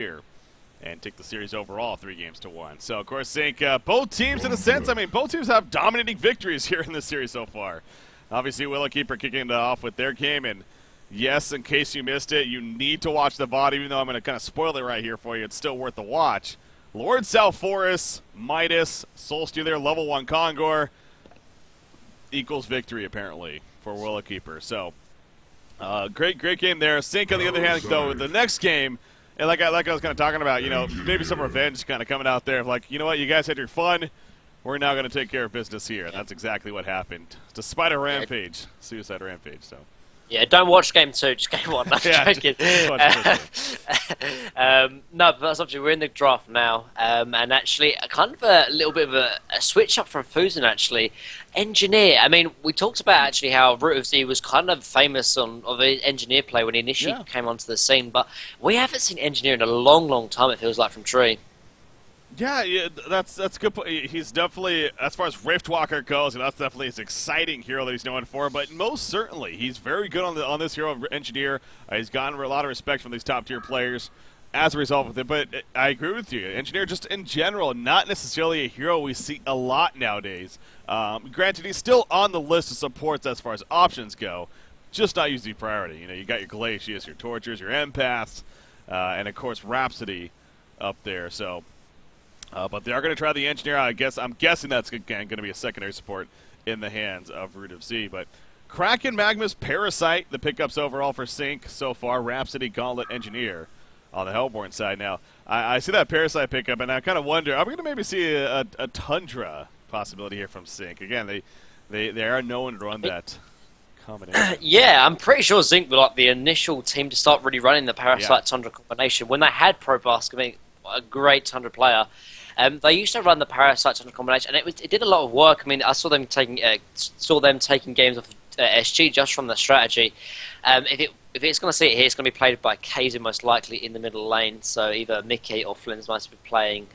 here and take the series overall 3-1. So, of course, Sync, both teams, in a sense, I mean, both teams have dominating victories here in this series so far. Obviously, Willowkeeper kicking it off with their game, and yes, in case you missed it, you need to watch the VOD, even though I'm going to kind of spoil it right here for you. It's still worth the watch. Lord South Forest, Midas, Soulstealer, level 1 Kongor equals victory, apparently, for Willowkeeper. So, great game there. Sync, on the other hand, though, the next game, and like I was kind of talking about, you know, maybe some revenge kind of coming out there. Like, you know what, you guys had your fun. We're now going to take care of business here. And that's exactly what happened. Despite a rampage, suicide rampage. So. Yeah, don't watch game 2, just game 1. No, Yeah, joking. No, but that's obviously we're in the draft now, and actually kind of a little bit of a switch up from Fusen actually. Engineer, I mean, we talked about actually how Root of Z was kind of famous of the Engineer play when he initially came onto the scene, but we haven't seen Engineer in a long time, it feels like, from Tree. Yeah, that's a good point. He's definitely, as far as Riftwalker goes, that's definitely his exciting hero that he's known for. But most certainly, he's very good on this hero Engineer. He's gotten a lot of respect from these top tier players as a result of it. But I agree with you, Engineer just in general, not necessarily a hero we see a lot nowadays. Granted, he's still on the list of supports as far as options go, just not usually priority. You know, you got your Glacius, your Tortures, your Empaths, and of course Rhapsody up there. So. But they are going to try the Engineer. I'm guessing that's going to be a secondary support in the hands of Root of Z. But Kraken, Magmus, Parasite, the pickups overall for Sync so far. Rhapsody, Gauntlet, Engineer on the Hellborn side. Now, I see that Parasite pickup, and I kind of wonder, are we going to maybe see a Tundra possibility here from Sync? Again, they are known to run that combination. Yeah, I'm pretty sure Zinc were like the initial team to start really running the Parasite Tundra combination. When they had Probask, I mean, a great Tundra player. They used to run the Parasite Tundra combination, and it did a lot of work. I mean, I saw them taking games off SG just from the strategy. If it's going to see it here, it's going to be played by Kaiser most likely in the middle lane. So either Mickey or Flynn's might be playing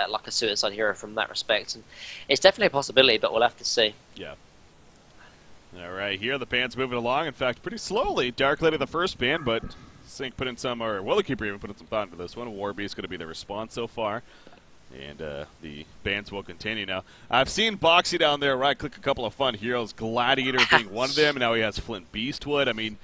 like a suicide hero from that respect, and it's definitely a possibility, but we'll have to see. Yeah. All right, here the band's moving along. In fact, pretty slowly. Dark Lady the first band, but Sync put in some, or Willowkeeper even put in some thought into this one. Warbeast going to be the response so far. And the bands will continue now. I've seen Boxy down there right-click a couple of fun heroes, Gladiator being one of them, and now he has Flint Beastwood. I mean,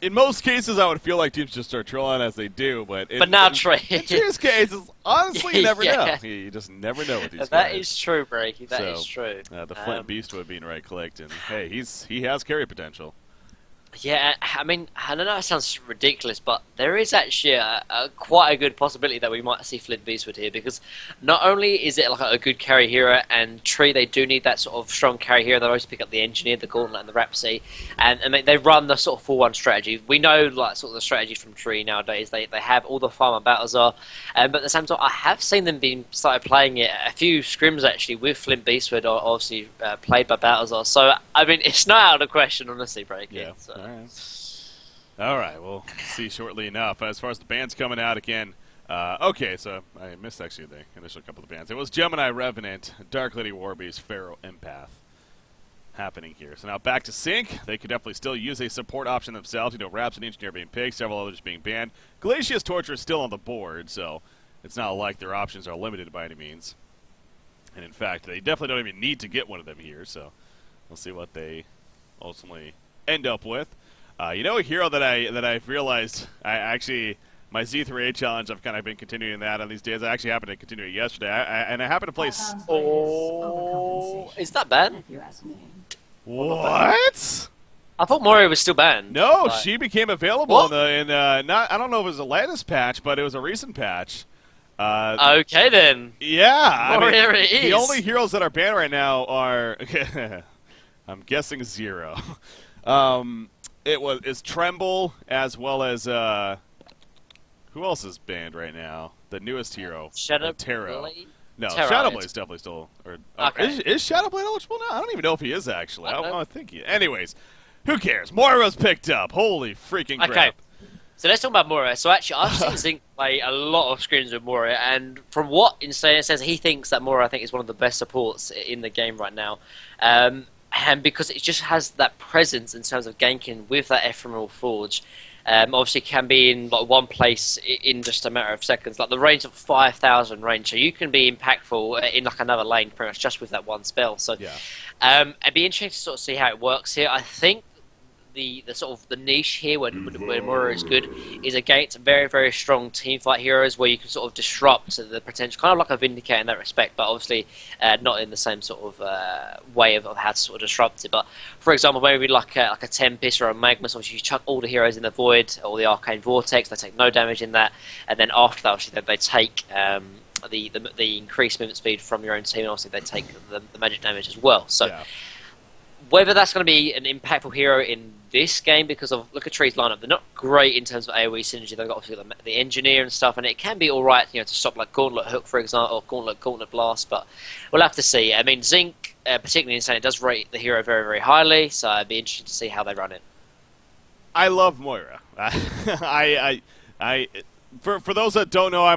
in most cases, I would feel like teams just start trolling as they do, but now Trey. In Trey's case, honestly, you never know. You just never know with these guys. That is true, Breaky. That is true. The Flint Beastwood being right-clicked, and hey, he has carry potential. Yeah, I mean, I don't know, it sounds ridiculous, but there is actually quite a good possibility that we might see Flint Beastwood here, because not only is it like a good carry hero, and Tree, they do need that sort of strong carry hero. They always pick up the Engineer, the Gauntlet, and the Rhapsody, and I mean, they run the sort of 4-1 strategy. We know like sort of the strategy from Tree nowadays. They have all the farmer battles but at the same time, I have seen them started playing it. A few scrims actually with Flint Beastwood, are obviously played by Balthazar. So I mean, it's not out of the question, honestly, Breaky. Yeah. So. All right, we'll see shortly enough. As far as the bands coming out again, okay, so I missed actually the initial couple of bands. It was Gemini Revenant, Dark Lady Warbeast, Pharaoh Empath happening here. So now back to Sync. They could definitely still use a support option themselves. You know, Rhapsody Engineer being picked, several others being banned. Glacius Torture is still on the board, so it's not like their options are limited by any means. And in fact, they definitely don't even need to get one of them here, so we'll see what they ultimately end up with. You know, a hero that I've realized, my Z3A challenge, I've kind of been continuing that on these days. I actually happened to continue it yesterday, and I happened to play. Oh, is that banned? What? I thought Moria was still banned. No, she became available I don't know if it was the latest patch, but it was a recent patch. Okay then. Yeah, Moria it is. The only heroes that are banned right now are, I'm guessing 0. It's Tremble, as well as who else is banned right now? The newest hero, Shadowblade. No, Shadowblade's definitely still. Okay. Is Shadowblade eligible now? I don't even know if he is actually. I think he. Anyways, who cares? Moira's picked up. Holy freaking crap! Okay, so let's talk about Moira. So actually, I've seen Zinc play a lot of screens with Moira, and from what Insane says, he thinks that Moira, I think, is one of the best supports in the game right now. And because it just has that presence in terms of ganking with that Ephemeral Forge, obviously can be in like one place in just a matter of seconds. Like the range of 5,000 range, so you can be impactful in like another lane pretty much just with that one spell. So Yeah. it'd be interesting to sort of see how it works here. I think the sort of the niche here where Moira is good is against very, very strong team fight heroes where you can sort of disrupt the potential, kind of like a Vindicator in that respect, but obviously not in the same sort of way of how to sort of disrupt it. But for example, maybe like a Tempest or a Magnus, obviously you chuck all the heroes in the Void or the Arcane Vortex, they take no damage in that, and then after that, obviously they take the increased movement speed from your own team, and obviously they take the magic damage as well. So. Yeah. Whether that's going to be an impactful hero in this game, because of look at Tree's lineup, they're not great in terms of AoE synergy. They've got obviously the engineer and stuff, and it can be all right, to stop like Gauntlet Hook, for example, or Gauntlet Blast. But we'll have to see. I mean, Zinc, particularly in Insane, does rate the hero very, very highly, so I'd be interested to see how they run it. I love Moira. For those that don't know, I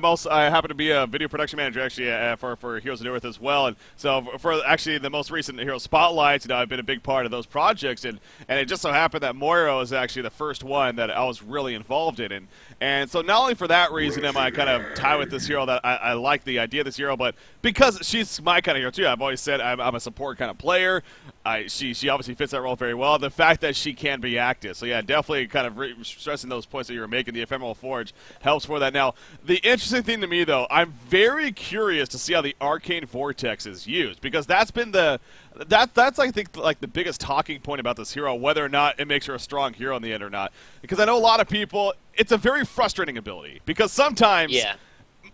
happen to be a video production manager actually for Heroes of New Earth as well, and so for actually the most recent Hero Spotlights, I've been a big part of those projects, and it just so happened that Moira was actually the first one that I was really involved in, and so not only for that reason am I kind of tied with this hero that I like the idea of this hero, but because she's my kind of hero too. I've always said I'm a support kind of player. She obviously fits that role very well. The fact that she can be active, so yeah, definitely kind of stressing those points that you were making. The Ephemeral Forge helps for that. Now, the interesting thing to me, though, I'm very curious to see how the Arcane Vortex is used, because that's been that's I think like the biggest talking point about this hero, whether or not it makes her a strong hero in the end or not. Because I know a lot of people, it's a very frustrating ability, because sometimes. Yeah.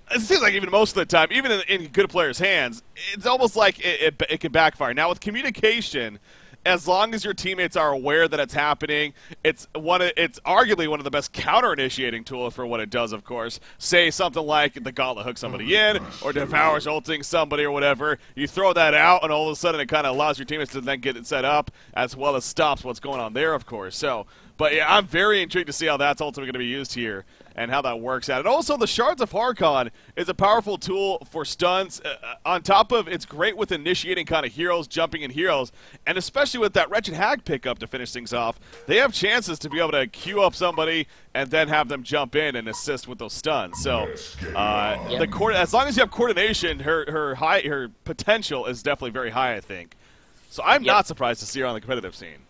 It seems like even most of the time, even in good players' hands, it's almost like it can backfire. Now, with communication, as long as your teammates are aware that it's happening, it's arguably one of the best counter-initiating tools for what it does, of course. Say something like the Gauntlet hooks somebody in, or Devour's ulting somebody or whatever. You throw that out, and all of a sudden it kind of allows your teammates to then get it set up, as well as stops what's going on there, of course. So, but yeah, I'm very intrigued to see how that's ultimately going to be used here and how that works out. And also, the Shards of Harkon is a powerful tool for stuns. On top of, it's great with initiating kind of heroes, jumping in heroes, and especially with that Wretched Hag pickup to finish things off, they have chances to be able to queue up somebody and then have them jump in and assist with those stuns. So, as long as you have coordination, her potential is definitely very high, I think. So I'm not surprised to see her on the competitive scene.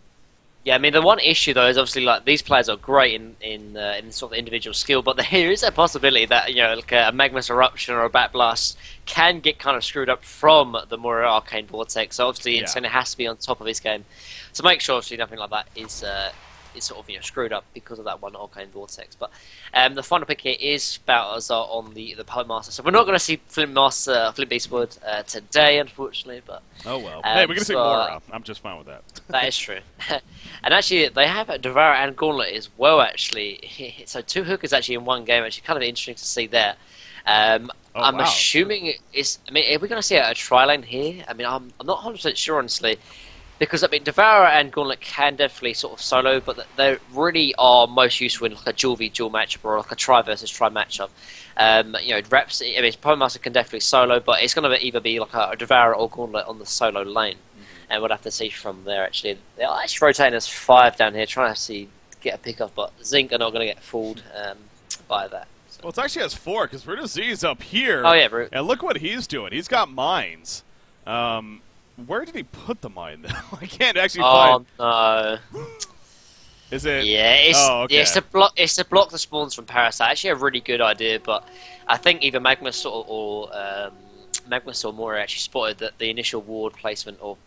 Yeah, I mean, the one issue, though, is obviously, like, these players are great in sort of individual skill, but there is a possibility that, like a Magmus Eruption or a Bat Blast can get kind of screwed up from the Moira Arcane Vortex. So, obviously, Insane has to be on top of his game to make sure, obviously, nothing like that is sort of screwed up because of that one Arcane Vortex. But the final pick here is Balthazar on the Poet Master. So we're not going to see Flint Beastwood today, unfortunately. But oh well. Hey, we're going to see Moira. I'm just fine with that. That is true. And actually, they have Devour and Gauntlet as well. Actually, so 2 hookers actually in one game. Actually, kind of interesting to see there. I'm assuming it's. I mean, are we going to see a tri-lane here? I mean, I'm not 100% sure, honestly. Because, I mean, Devourer and Gauntlet can definitely sort of solo, but they really are most useful in like a dual v dual matchup or like a try versus try matchup. Reps, I mean, Poem Master can definitely solo, but it's going to either be like a Devourer or Gauntlet on the solo lane. And we'll have to see from there, actually. They're actually rotating as 5 down here, trying to get a pickup, but Zinc are not going to get fooled by that. So. Well, it's actually has 4, because Brutus Z is up here. Oh, yeah, Brute. And look what he's doing. He's got mines. Where did he put the mine, though? I can't actually find... Oh, no. Is it? Yeah, it's to block the spawns from Parasite. Actually, a really good idea, but I think either Magmus or Moira actually spotted the initial ward placement or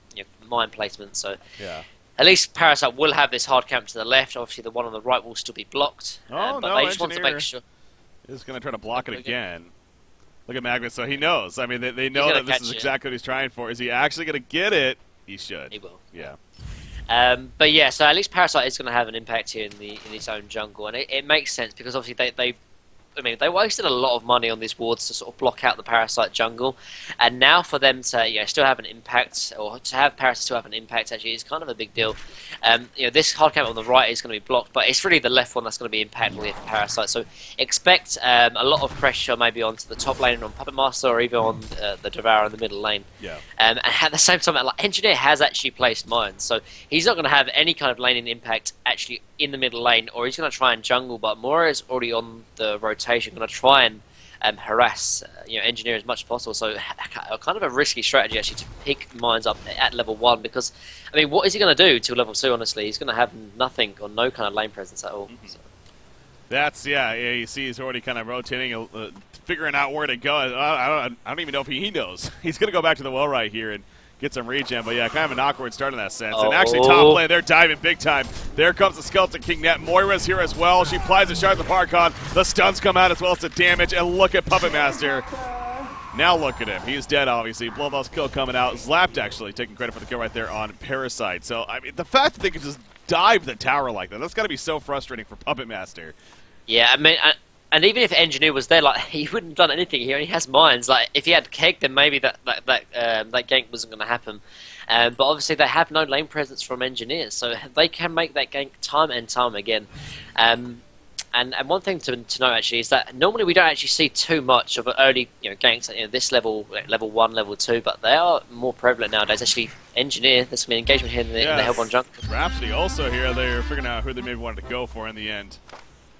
mine placement. So yeah. At least Parasite will have this hard camp to the left. Obviously, the one on the right will still be blocked. But they just want to make sure. He's going to try to block it again. Look at Magnus, so he knows. I mean, they know that this is exactly what he's trying for. Is he actually going to get it? He should. He will. Yeah. But yeah, so at least Parasite is going to have an impact here in his own jungle, and it makes sense because obviously they I mean, they wasted a lot of money on these wards to sort of block out the Parasite jungle, and now for them to still have an impact, or to have Parasite still have an impact, actually, is kind of a big deal. This hard camp on the right is going to be blocked, but it's really the left one that's going to be impactful here for Parasite. So expect a lot of pressure maybe onto the top lane on Puppet Master, or even on the Devourer in the middle lane. Yeah. And at the same time, like, Engineer has actually placed mines, so he's not going to have any kind of laning impact actually in the middle lane, or he's going to try and jungle, but Moira is already on the rotation, going to try and harass Engineer as much as possible. So kind of a risky strategy actually to pick mines up at level 1, because I mean, what is he going to do till level 2? Honestly, he's going to have nothing or no kind of lane presence at all. So. That's you see he's already kind of rotating, figuring out where to go. I don't even know if he knows. He's going to go back to the well right here and get some regen, but kind of an awkward start in that sense. And actually, top lane, they're diving big time. There comes the Skeleton King net. Moira's here as well. She applies the Shards of Archon. The stuns come out as well as the damage, and look at Puppet Master. Now look at him. He's dead, obviously. Bloodlust kill coming out. Zlapped, actually, taking credit for the kill right there on Parasite. So, I mean, the fact that they can just dive the tower like that's got to be so frustrating for Puppet Master. Yeah, I mean, and even if Engineer was there, like, he wouldn't have done anything here, and he has mines. Like, if he had Keg, then maybe that gank wasn't going to happen. But obviously they have no lane presence from Engineers, so they can make that gank time and time again. And one thing to note actually is that normally we don't actually see too much of early ganks at this level, level 1, level 2, but they are more prevalent nowadays. Actually, Engineer, there's some engagement here in the Hellborn jungle. Rhapsody also here. They're figuring out who they maybe wanted to go for in the end.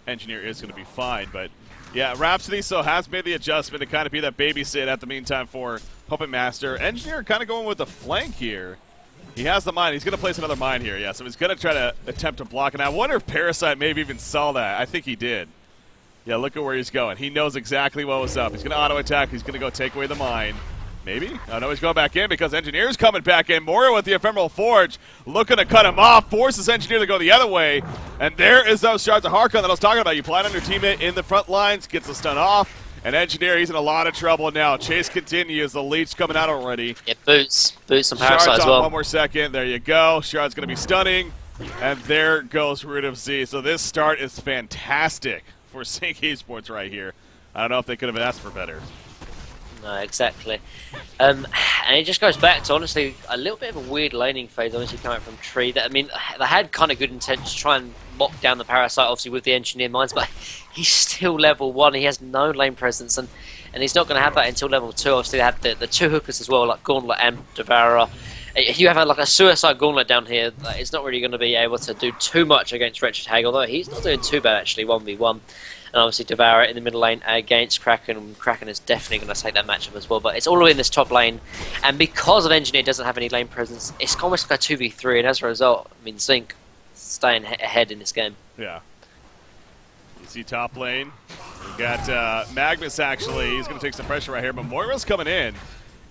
Engineer is going to be fine, but yeah, Rhapsody has made the adjustment to kind of be that babysit at the meantime for Puppet Master. Engineer kind of going with the flank here. He has the mine. He's going to place another mine here, yeah, so he's going to try to attempt to block it. I wonder if Parasite maybe even saw that. I think he did. Yeah, look at where he's going. He knows exactly what was up. He's going to auto-attack. He's going to go take away the mine. Maybe? Oh, no, he's going back in because Engineer's coming back in. Moira with the Ephemeral Forge looking to cut him off, forces Engineer to go the other way. And there is those Shards of Harkon that I was talking about. You apply it on your teammate in the front lines, gets the stun off. And Engineer, he's in a lot of trouble now. Chase continues. The leech coming out already. Yeah, boots some Parasite Shards as well. on one more second. There you go. Shard's going to be stunning. And there goes Root of Z. So this start is fantastic for Sync Esports right here. I don't know if they could have asked for better. No, exactly. And it just goes back to, honestly, a little bit of a weird laning phase, obviously, coming from Tree. That, I mean, they had kind of good intent to try and lock down the Parasite, obviously, with the Engineer mines, but he's still level 1. He has no lane presence, and he's not going to have that until level 2. Obviously, they have the 2 hookers as well, like Gauntlet and Devourer. If you have like a Suicide Gauntlet down here, it's not really going to be able to do too much against Wretched Hag, although he's not doing too bad, actually, 1v1. And obviously Devourer in the middle lane against Kraken. Kraken is definitely going to take that matchup as well. But it's all in this top lane. And because of Engineer doesn't have any lane presence, it's almost like a 2v3. And as a result, I mean, Zinc staying ahead in this game. Yeah. You see top lane. We got Magnus, actually. He's going to take some pressure right here. But Moira's coming in,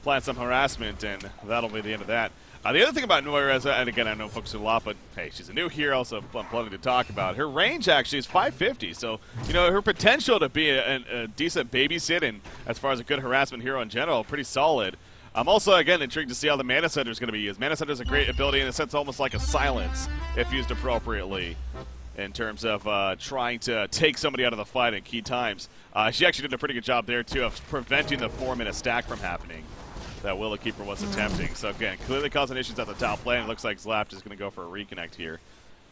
applying some harassment. And that'll be the end of that. The other thing about Moira, and again, I know folks do a lot, but hey, she's a new hero, so plenty to talk about. Her range actually is 550, so her potential to be a decent babysit, and as far as a good harassment hero in general, pretty solid. I'm also, again, intrigued to see how the Mana Center is going to be used. Mana Center is a great ability in a sense, almost like a silence, if used appropriately, in terms of trying to take somebody out of the fight at key times. She actually did a pretty good job there, too, of preventing the 4-minute stack from happening that Willowkeeper was attempting. So again, clearly causing issues at the top lane. It looks like Zlapped is going to go for a reconnect here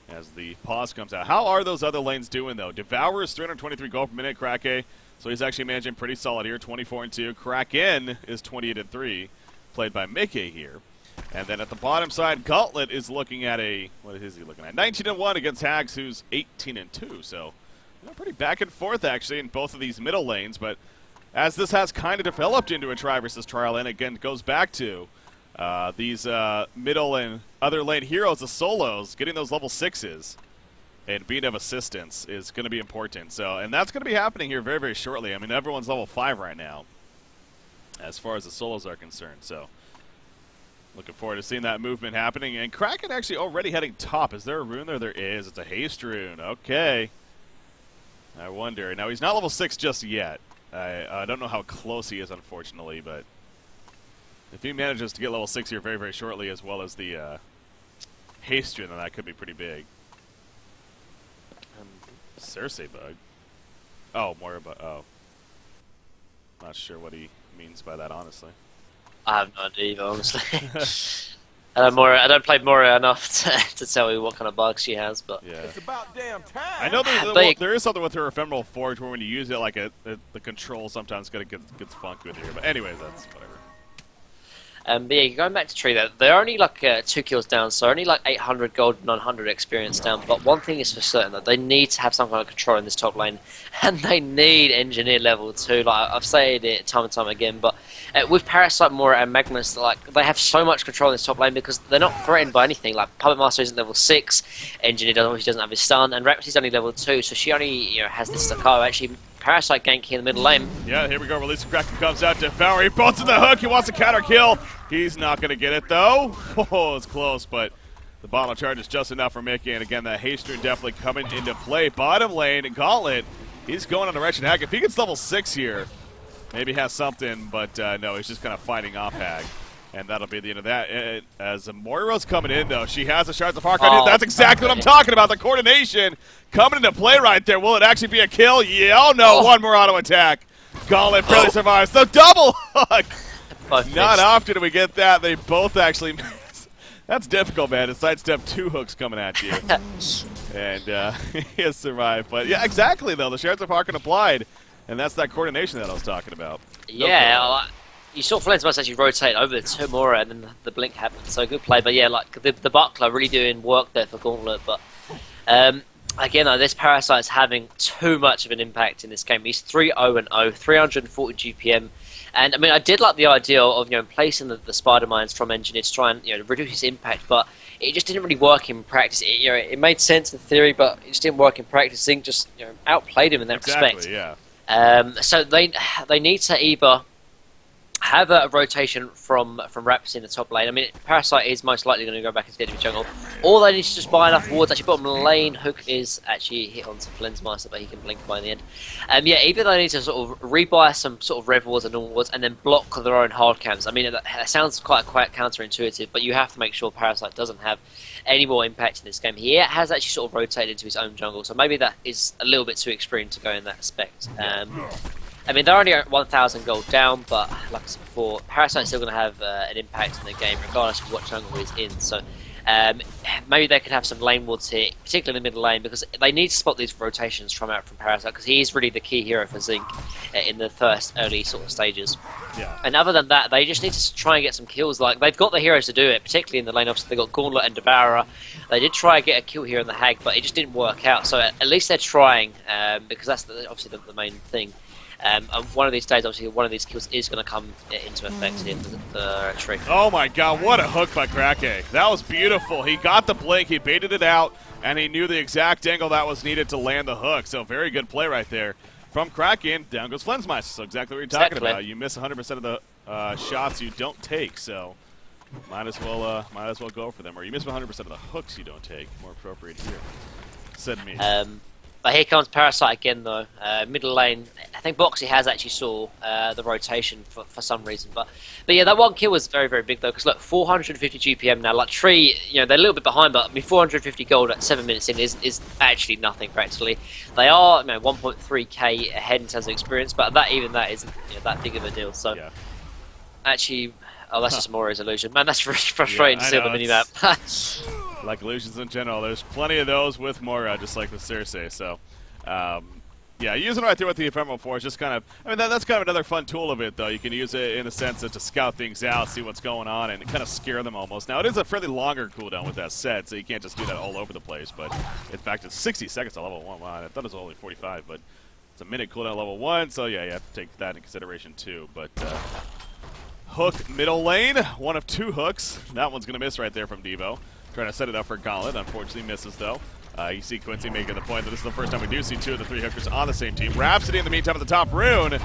as the pause comes out. How are those other lanes doing, though? Devourer is 323 gold per minute, Krake, so he's actually managing pretty solid here, 24-2. Kraken is 28-3, played by Mickey here. And then at the bottom side, Gauntlet is looking at what is he looking at? 19-1 against Hags, who's 18-2. So pretty back and forth, actually, in both of these middle lanes, but as this has kind of developed into a try versus trial, and again, it goes back to these middle and other lane heroes, the solos, getting those level 6s and being of assistance is going to be important. So, and that's going to be happening here very, very shortly. I mean, everyone's level 5 right now as far as the solos are concerned. So, looking forward to seeing that movement happening. And Kraken actually already heading top. Is there a rune there? There is. It's a haste rune. Okay. I wonder. Now, he's not level 6 just yet. I don't know how close he is, unfortunately, but if he manages to get level 6 here very, very shortly, as well as the haste rune, then that could be pretty big. Cersei bug. Oh, Moira, but not sure what he means by that, honestly. I have no idea either, honestly. I don't play Moira enough to tell you what kind of bugs she has, but Yeah. It's about damn time. I know there is something with her ephemeral forge where when you use it, like the control sometimes gets funky with her. But anyways, that's whatever. but yeah, going back to Tree, they're only like 2 kills down, so only like 800 gold, 900 experience down. But one thing is for certain, that they need to have some kind of control in this top lane, and they need Engineer level 2. Like I've said it time and time again, but with Parasite, Moira, and Magnus, like they have so much control in this top lane because they're not threatened by anything. Like Puppet Master isn't level 6, Engineer doesn't have his stun, and Rhapsody's only level 2, so she only has this staccato. Actually, Parasite gank here in the middle lane. Yeah, here we go. Release of Kraken comes out. Devour. He bounces the hook. He wants a counter kill. He's not going to get it, though. Oh, it's close, but the bottle charge is just enough for Mickey. And again, that haste rune definitely coming into play. Bottom lane, Gauntlet. He's going on a wretched Hag. If he gets level 6 here, maybe has something, but no, he's just kind of fighting off Hag. And that'll be the end of that. As Moira's coming in, though, she has the Shards of Hark on. That's exactly what I'm talking about. The coordination coming into play right there. Will it actually be a kill? Yeah, oh no, one more auto attack. Gauntlet barely survives. The double hook! Not often do we get that. They both actually miss. That's difficult, man. To sidestep 2 hooks coming at you. And he has survived. But yeah, exactly, though. The Shards of Hark applied. And that's that coordination that I was talking about. Yeah, you saw Flens must actually rotate over to Moira, and then the blink happened. So good play. But yeah, like the Buckler really doing work there for Gauntlet. But again, though, this Parasite's having too much of an impact in this game. He's 3-0-0, 340 GPM. And I mean, I did like the idea of placing the spider mines from Engineer to try and reduce his impact, but it just didn't really work in practice. It made sense in theory, but it just didn't work in practice. Zing just outplayed him in that respect. Yeah. So they need to either have a rotation from Raps in the top lane. I mean, Parasite is most likely going to go back into the jungle. Or they need to just buy enough wards. Actually, bottom lane, Hook is actually hit onto Flensmeister, but he can blink by the end. Yeah, either they need to sort of rebuy some sort of rev wards and normal wards and then block their own hard camps. I mean, that sounds quite counterintuitive, but you have to make sure Parasite doesn't have any more impact in this game. He has actually sort of rotated into his own jungle, so maybe that is a little bit too extreme to go in that aspect. I mean, they're only at 1,000 gold down, but like I said before, Parasite's still going to have an impact in the game, regardless of what jungle he's in. So maybe they could have some lane wards here, particularly in the middle lane, because they need to spot these rotations from Parasite, because he is really the key hero for Zinc in the first early sort of stages. Yeah. And other than that, they just need to try and get some kills. Like, they've got the heroes to do it, particularly in the lane. Obviously, they've got Gauntlet and Devourer. They did try and get a kill here in the Hag, but it just didn't work out. So at least they're trying, because that's obviously the main thing. And one of these days, obviously, one of these kills is going to come into effect here for Tree. Oh my god, what a hook by Krake. That was beautiful. He got the blink, he baited it out, and he knew the exact angle that was needed to land the hook. So very good play right there from Kraken. Down goes Flensmeister. So exactly what you're talking about. You miss 100% of the shots you don't take, so might as well go for them. Or you miss 100% of the hooks you don't take. More appropriate here. Said me. But here comes Parasite again, though. Middle lane, I think Boxy has actually saw the rotation for some reason. But yeah, that one kill was very, very big, though, because look, 450 GPM now. Like, Tree, they're a little bit behind, but I mean, 450 gold at 7 minutes in is actually nothing, practically. They are 1.3k ahead in terms of experience, but that isn't that big of a deal. So, yeah. Actually, that's just Moira's illusion. Man, that's really frustrating to see on the minimap. Like illusions in general, there's plenty of those with Moira, just like with Cersei. So, yeah, using it right there with the Ephemeral Force, just kind of, I mean, that's kind of another fun tool of it, though. You can use it in the sense of to scout things out, see what's going on, and kind of scare them almost. Now, it is a fairly longer cooldown with that set, so you can't just do that all over the place. But, in fact, it's 60 seconds to level 1. Wow, I thought it was only 45, but it's a minute cooldown level 1, so yeah, you have to take that into consideration, too. But, hook middle lane, one of 2 hooks. That one's going to miss right there from Devo. Trying to set it up for Gauntlet. Unfortunately misses, though. You see Quincy making the point that this is the first time we do see 2 of the 3 hookers on the same team. Rhapsody, in the meantime, at the top rune.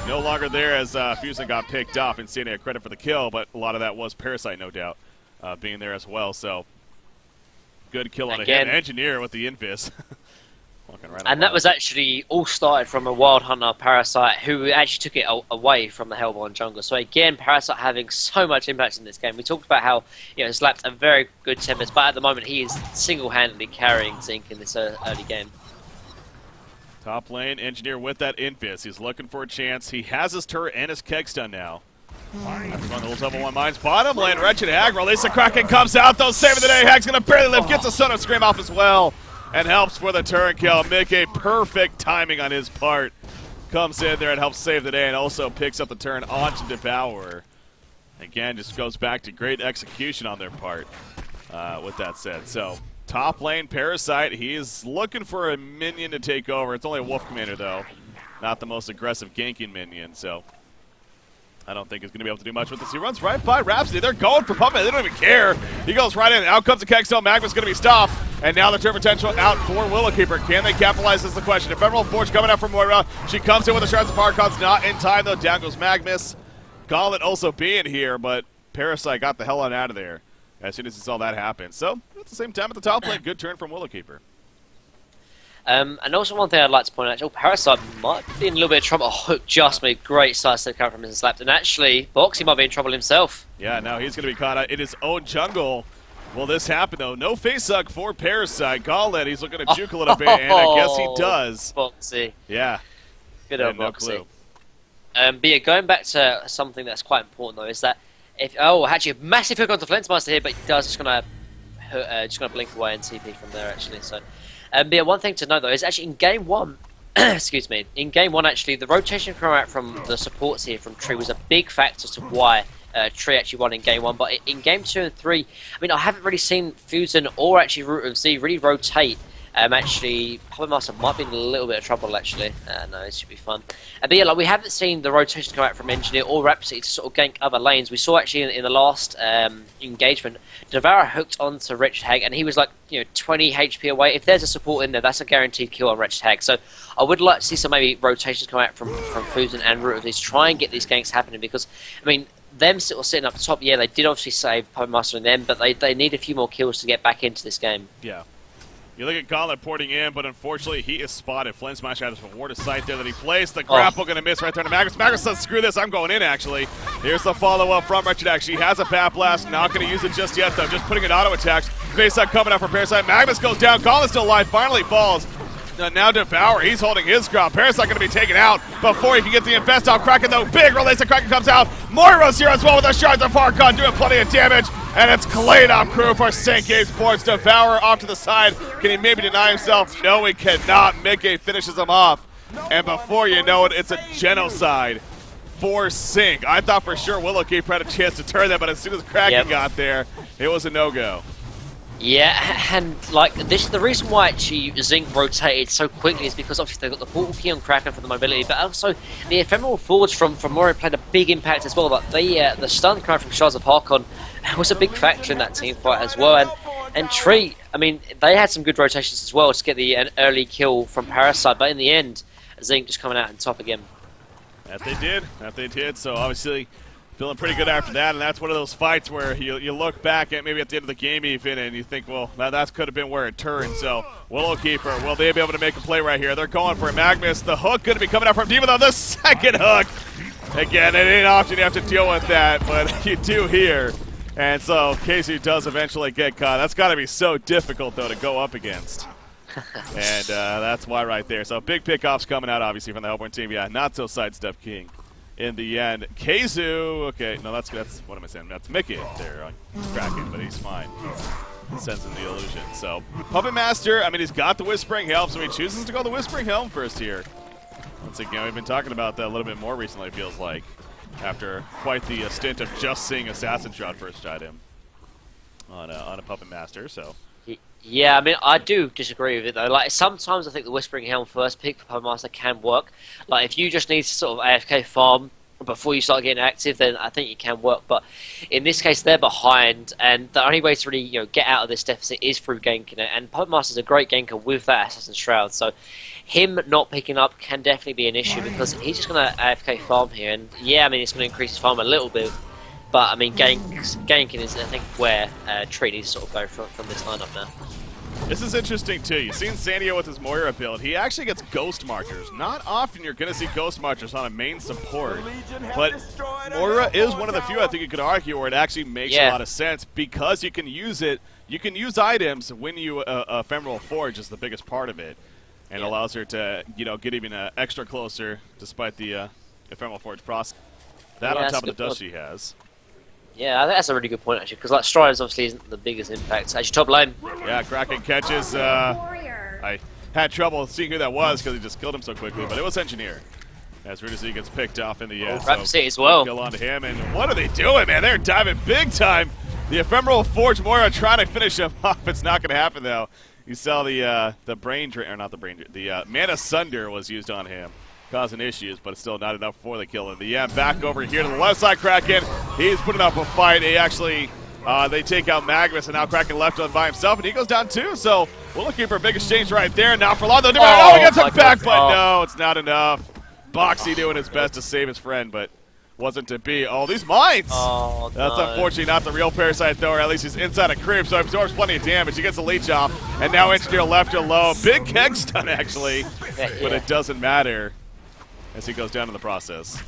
No longer there as Fusion got picked off. Insanity had credit for the kill, but a lot of that was Parasite, no doubt, being there as well. So, good kill on him. Engineer with the Invis. Right, and that was actually all started from a Wild Hunter Parasite who actually took it away from the Hellborn jungle. So again, Parasite having so much impact in this game. We talked about how he's lapped a very good Tempest, but at the moment he is single-handedly carrying Zinc in this early game. Top lane, Engineer with that Invis. He's looking for a chance. He has his turret and his keg stun now. That's one of those level 1 mines. Bottom lane, Wretched Hag. Release the Kraken comes out, though. Saving the day. Hag's going to barely live. Gets a Son of Scream off as well. And helps for the turret kill. Mickey, perfect timing on his part. Comes in there and helps save the day and also picks up the turn onto Devourer. Again, just goes back to great execution on their part with that said. So, top lane, Parasite. He is looking for a minion to take over. It's only a Wolf Commander, though. Not the most aggressive ganking minion, so I don't think he's going to be able to do much with this. He runs right by Rhapsody. They're going for Puppet. They don't even care. He goes right in. Out comes the Kegstone. Magma's going to be stopped. And now the turn potential out for Willowkeeper. Can they capitalize is the question. Ephemeral Forge coming out from Moira. She comes in with the Shards of Farcons. Not in time, though. Down goes Magnus. Gauntlet also being here, but Parasite got the hell on out of there as soon as he saw that happen. So, at the same time, at the top lane, good turn from Willowkeeper. And also one thing I'd like to point out, Parasite might be in a little bit of trouble. Hook just made great sidestep cover from his slapped, and actually, Boxy might be in trouble himself. Yeah, now he's going to be caught out in his own jungle. Will this happen, though? No face hug for Parasite. Gauntlet, he's looking to juke a little bit, and I guess he does. Boxy. Yeah. Good old no Boxy. clue. But yeah, going back to something that's quite important, though, is that if... Oh, actually, a massive hook onto Flintmaster here, but he does just going to blink away and TP from there, actually, so... But yeah, one thing to note though is actually in game 1, excuse me, in game 1 actually the rotation coming out from the supports here from Tree was a big factor to why Tree actually won in game 1. But in game 2 and 3, I mean I haven't really seen Fusen or actually Root of Z really rotate. Actually, Puppet Master might be in a little bit of trouble actually. No, it should be fun. But yeah, like we haven't seen the rotation come out from Engineer or Rhapsody to sort of gank other lanes. We saw actually in the last engagement, Devourer hooked onto Wretched Hag, and he was like 20 HP away. If there's a support in there, that's a guaranteed kill on Wretched Hag. So I would like to see some maybe rotations come out from Fusen and Root of these, try and get these ganks happening because I mean. Them still sitting up top, yeah, they did obviously save Puppet Master and them, but they need a few more kills to get back into this game. Yeah. You look at Gauntlet porting in, but unfortunately he is spotted. Flint Smash has a ward of sight there that he placed. The grapple going to miss right there to Magnus. Magnus says, screw this, I'm going in actually. Here's the follow-up from Wretched Hag. She has a Bat Blast, not going to use it just yet though, just putting in auto attacks. Face up coming out for Parasite. Magnus goes down, Gauntlet still alive, finally falls. Now Devour, he's holding his ground. Parasite going to be taken out before he can get the Infest out. Kraken though, big release, the Kraken comes out. Moira's here as well with the Shards of Farcon doing plenty of damage. And it's Claydown crew for St. Gabe's Sports. Devourer off to the side. Can he maybe deny himself? No, he cannot. Mickey finishes him off. And before you know it, it's a genocide for Sync. I thought for sure Willowkeeper had a chance to turn that, but as soon as Kraken got there, it was a no-go. Yeah, and like this, the reason why actually Zinc rotated so quickly is because obviously they got the portal key on Kraken for the mobility, but also the ephemeral forge from Moira played a big impact as well. But the stun coming from Shards of Harkon was a big factor in that team fight as well. And Tree, I mean, they had some good rotations as well to get an early kill from Parasite, but in the end, Zinc just coming out on top again. That they did. So obviously. Feeling pretty good after that, and that's one of those fights where you look back at maybe at the end of the game even, and you think, well, that could have been where it turned. So Willowkeeper, will they be able to make a play right here? They're going for Magnus. The hook going to be coming out from Demon, though. The second hook. Again, it ain't often you have to deal with that, but you do here. And so Casey does eventually get caught. That's got to be so difficult, though, to go up against. And that's why right there. So big pickoffs coming out, obviously, from the Hellborn team. Yeah, not so sidestep king. In the end, Keizu, okay, no, that's what am I saying? That's Mickey there on Kraken, but he's fine. Sends him the illusion. So, Puppet Master, I mean, he's got the Whispering Helm, so he chooses to go the Whispering Helm first here. Once again, we've been talking about that a little bit more recently, it feels like, after quite the stint of just seeing Assassin Shroud first item on a Puppet Master, so. Yeah, I mean, I do disagree with it though. Like, sometimes I think the Whispering Helm first pick for Puppet Master can work. Like, if you just need to sort of AFK farm before you start getting active, then I think it can work. But in this case, they're behind, and the only way to really get out of this deficit is through ganking it. And Puppet Master's a great ganker with that Assassin's Shroud, so him not picking up can definitely be an issue because he's just going to AFK farm here. And yeah, I mean, it's going to increase his farm a little bit. But, I mean, ganking is, I think, where Tree needs to sort of go from this lineup now. This is interesting, too. You've seen Sandio with his Moira build. He actually gets Ghost Marchers. Not often you're going to see Ghost Marchers on a main support. But Moira is one of the few, I think you could argue, where it actually makes a lot of sense because you can use it. You can use items when you Ephemeral Forge is the biggest part of it. and allows her to, get even extra closer despite the Ephemeral Forge process. That on top of the dust she has. Yeah, I think that's a really good point, actually, because Striders obviously isn't the biggest impact. Actually, top lane. Yeah, Kraken catches. I had trouble seeing who that was because he just killed him so quickly, but it was Engineer. As Riddizy gets picked off in the end. Rapsy as well. Kill onto him, and what are they doing, man? They're diving big time. The Ephemeral Forge Moira trying to finish him off. It's not going to happen, though. You saw the brain drain, or not the brain drain, the Mana Sunder was used on him, causing issues, but it's still not enough for the kill. And back over here to the left side, Kraken. He's putting up a fight. He actually, they take out Magnus, and now Kraken left on by himself, and he goes down too. So we're looking for a big exchange right there. Now for Londo, he gets it back, but no, it's not enough. Boxy doing his best to save his friend, but wasn't to be. Oh, these mines! Oh, That's no. unfortunately not the real Parasite, though, or at least he's inside a creep, so he absorbs plenty of damage. He gets a leech off, and now Engineer left alone. Big keg stun, actually, but it doesn't matter as he goes down in the process.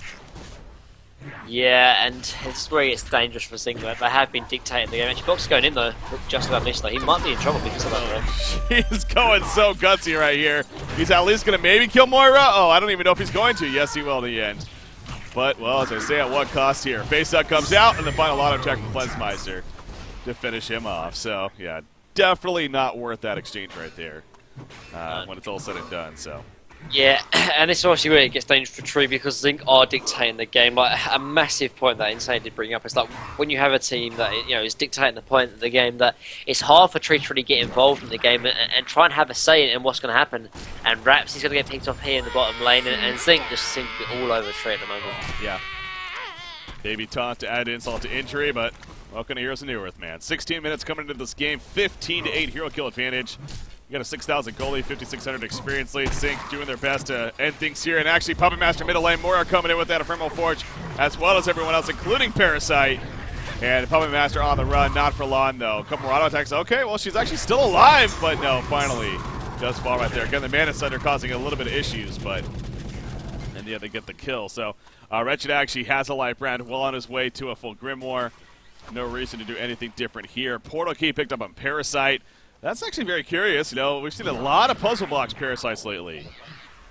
Yeah, and this is where it gets dangerous for Singlet. They have been dictating the game. Actually, Box going in, though, just about missed. He might be in trouble because of that. He's going so gutsy right here. He's at least going to maybe kill Moira. Oh, I don't even know if he's going to. Yes, he will in the end. But, well, as I say, at what cost here? Face-up comes out, and the final auto check from Flensmeister to finish him off. So, yeah, definitely not worth that exchange right there when it's all said and done. So. Yeah, and it's obviously where it gets dangerous for Tree because Zinc are dictating the game. Like a massive point that Insane did bring up is like when you have a team that is dictating the point of the game, that it's hard for Tree to really get involved in the game and try and have a say in what's going to happen. And Raps is going to get picked off here in the bottom lane, and Zinc just seems to be all over Tree at the moment. Yeah. Baby taunt to add insult to injury, but welcome to Heroes of New Earth, man. 16 minutes coming into this game, 15-8 hero kill advantage. You got a 6,000 goalie, 5,600 experience lead. Sync doing their best to end things here. And actually, Puppet Master middle lane, Moira coming in with that Ephemeral Forge, as well as everyone else, including Parasite. And Puppet Master on the run, not for long, though. A couple more auto attacks. Okay, well, she's actually still alive, but no, finally, does fall right there. Again, the Mana Sunder causing a little bit of issues, but, and yeah, they get the kill. So, Wretched actually has a life brand, well on his way to a full Grimoire. No reason to do anything different here. Portal Key picked up on Parasite. That's actually very curious. We've seen a lot of puzzle blocks Parasites lately.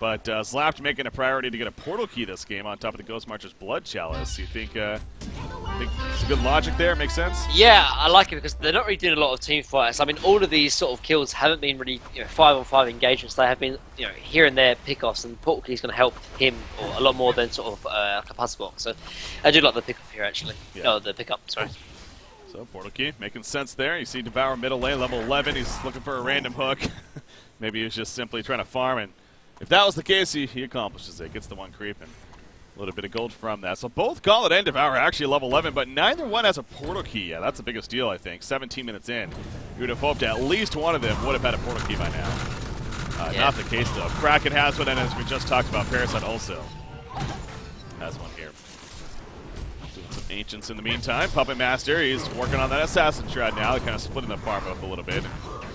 But Slapped making a priority to get a portal key this game on top of the Ghost Marcher's Blood Chalice. You think it's good logic there? Makes sense? Yeah, I like it because they're not really doing a lot of team fights. I mean, all of these sort of kills haven't been really 5-on-5 engagements. They have been here and there pickoffs, and portal key is going to help him a lot more than sort of like a puzzle block. So I do like the pickoff here actually. Yeah. Oh, the pickup. Sorry. So, Portal Key making sense there. You see Devour middle lane, level 11. He's looking for a random hook. Maybe he was just simply trying to farm, and if that was the case, he accomplishes it. Gets the one creep and a little bit of gold from that. So both Gauntlet and Devour are actually level 11, but neither one has a Portal Key. Yeah, that's the biggest deal, I think. 17 minutes in. You would have hoped at least one of them would have had a Portal Key by now. Not the case, though. Kraken has one, and as we just talked about, Parasite also has one here. Some Ancients in the meantime. Puppet Master, he's working on that Assassin Shroud now, kind of splitting the farm up a little bit.